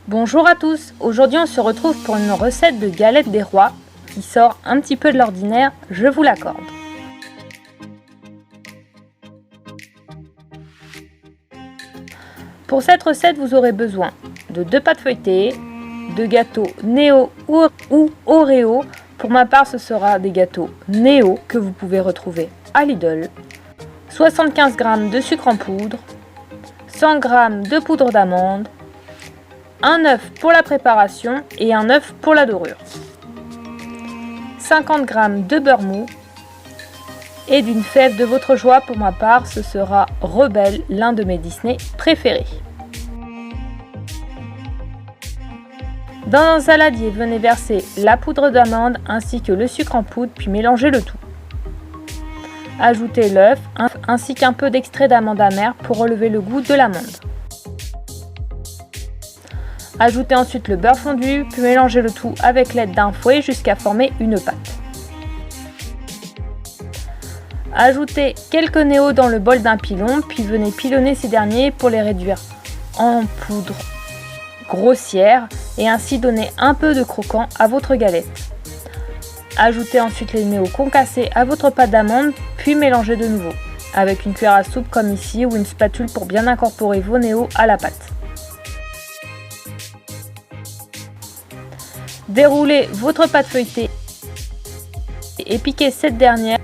Bonjour à tous, aujourd'hui on se retrouve pour une recette de galette des rois qui sort un petit peu de l'ordinaire, je vous l'accorde. Pour cette recette vous aurez besoin de 2 pâtes feuilletées, de gâteaux Néo ou Oreo. Pour ma part ce sera des gâteaux Néo que vous pouvez retrouver à Lidl, 75 g de sucre en poudre, 100 g de poudre d'amande, un œuf pour la préparation et un œuf pour la dorure, 50 g de beurre mou et d'une fève de votre choix. Pour ma part, ce sera Rebelle, l'un de mes Disney préférés. Dans un saladier, venez verser la poudre d'amande ainsi que le sucre en poudre, puis mélangez le tout. Ajoutez l'œuf ainsi qu'un peu d'extrait d'amande amère pour relever le goût de l'amande. Ajoutez ensuite le beurre fondu, puis mélangez le tout avec l'aide d'un fouet jusqu'à former une pâte. Ajoutez quelques Néo dans le bol d'un pilon, puis venez pilonner ces derniers pour les réduire en poudre grossière et ainsi donner un peu de croquant à votre galette. Ajoutez ensuite les Néo concassés à votre pâte d'amande, puis mélangez de nouveau avec une cuillère à soupe comme ici ou une spatule pour bien incorporer vos Néo à la pâte. Déroulez votre pâte feuilletée et piquez cette dernière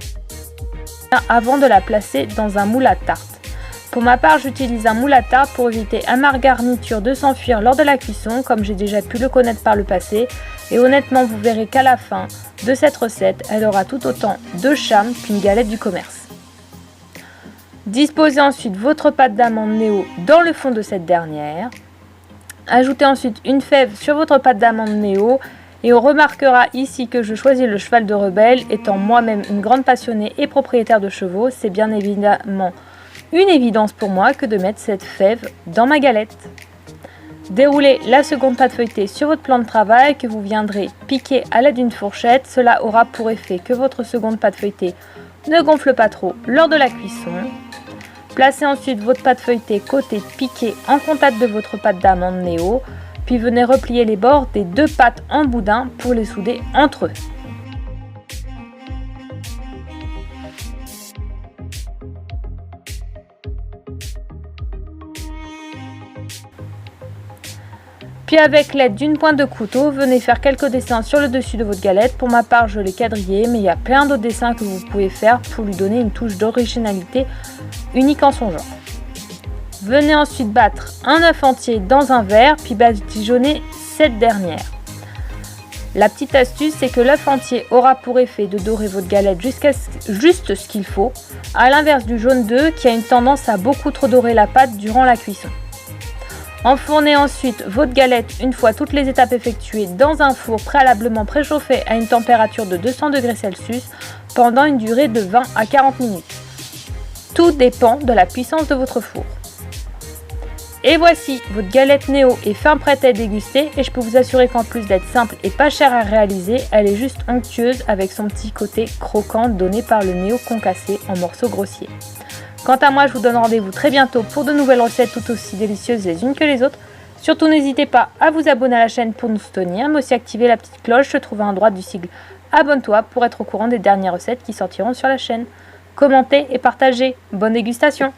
avant de la placer dans un moule à tarte. Pour ma part, j'utilise un moule à tarte pour éviter à ma garniture de s'enfuir lors de la cuisson, comme j'ai déjà pu le connaître par le passé. Et honnêtement, vous verrez qu'à la fin de cette recette, elle aura tout autant de charme qu'une galette du commerce. Disposez ensuite votre pâte d'amande Néo dans le fond de cette dernière. Ajoutez ensuite une fève sur votre pâte d'amande Néo et on remarquera ici que je choisis le cheval de Rebelle. Étant moi-même une grande passionnée et propriétaire de chevaux, c'est bien évidemment une évidence pour moi que de mettre cette fève dans ma galette. Déroulez la seconde pâte feuilletée sur votre plan de travail que vous viendrez piquer à l'aide d'une fourchette. Cela aura pour effet que votre seconde pâte feuilletée ne gonfle pas trop lors de la cuisson. Placez ensuite votre pâte feuilletée côté piquée en contact de votre pâte d'amande Néo, puis venez replier les bords des 2 pâtes en boudin pour les souder entre eux. Puis avec l'aide d'une pointe de couteau, venez faire quelques dessins sur le dessus de votre galette. Pour ma part, je l'ai quadrillé, mais il y a plein d'autres dessins que vous pouvez faire pour lui donner une touche d'originalité unique en son genre. Venez ensuite battre un œuf entier dans un verre, puis badigeonner cette dernière. La petite astuce, c'est que l'œuf entier aura pour effet de dorer votre galette jusqu'à juste ce qu'il faut, à l'inverse du jaune d'œuf qui a une tendance à beaucoup trop dorer la pâte durant la cuisson. Enfournez ensuite votre galette une fois toutes les étapes effectuées dans un four préalablement préchauffé à une température de 200 degrés Celsius pendant une durée de 20 à 40 minutes. Tout dépend de la puissance de votre four. Et voici, votre galette Néo est fin prête à déguster et je peux vous assurer qu'en plus d'être simple et pas chère à réaliser, elle est juste onctueuse avec son petit côté croquant donné par le Néo concassé en morceaux grossiers. Quant à moi, je vous donne rendez-vous très bientôt pour de nouvelles recettes tout aussi délicieuses les unes que les autres. Surtout, n'hésitez pas à vous abonner à la chaîne pour nous soutenir, mais aussi activer la petite cloche se trouvant à droite du sigle Abonne-toi pour être au courant des dernières recettes qui sortiront sur la chaîne. Commentez et partagez. Bonne dégustation!